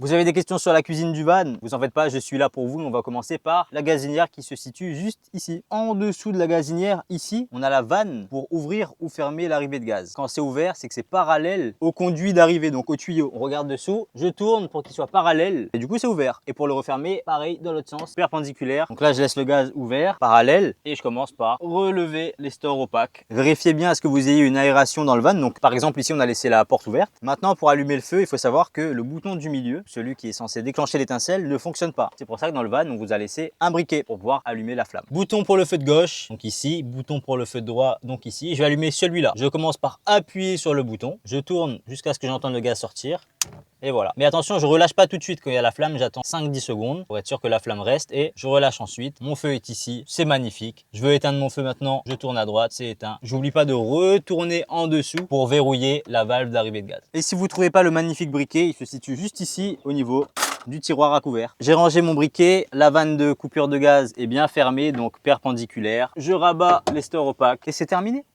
Vous avez des questions sur la cuisine du van? Vous en faites pas, je suis là pour vous. On va commencer par la gazinière qui se situe juste ici. En dessous de la gazinière, ici, on a la vanne pour ouvrir ou fermer l'arrivée de gaz. Quand c'est ouvert, c'est que c'est parallèle au conduit d'arrivée, donc au tuyau. On regarde dessous, je tourne pour qu'il soit parallèle et du coup c'est ouvert. Et pour le refermer, pareil dans l'autre sens, perpendiculaire. Donc là, je laisse le gaz ouvert, parallèle, et je commence par relever les stores opaques. Vérifiez bien à ce que vous ayez une aération dans le van. Donc par exemple ici, on a laissé la porte ouverte. Maintenant, pour allumer le feu, il faut savoir que le bouton du milieu, celui qui est censé déclencher l'étincelle, ne fonctionne pas. C'est pour ça que dans le van, on vous a laissé un briquet pour pouvoir allumer la flamme. Bouton pour le feu de gauche, donc ici. Bouton pour le feu de droit, donc ici. Je vais allumer celui-là. Je commence par appuyer sur le bouton. Je tourne jusqu'à ce que j'entende le gaz sortir. Et voilà. Mais attention, je relâche pas tout de suite quand il y a la flamme. J'attends 5-10 secondes pour être sûr que la flamme reste et je relâche ensuite. Mon feu est ici. C'est magnifique. Je veux éteindre mon feu maintenant. Je tourne à droite. C'est éteint. J'oublie pas de retourner en dessous pour verrouiller la valve d'arrivée de gaz. Et si vous trouvez pas le magnifique briquet, il se situe juste ici au niveau du tiroir à couvert. J'ai rangé mon briquet. La vanne de coupure de gaz est bien fermée, donc perpendiculaire. Je rabats les stores opaques et c'est terminé.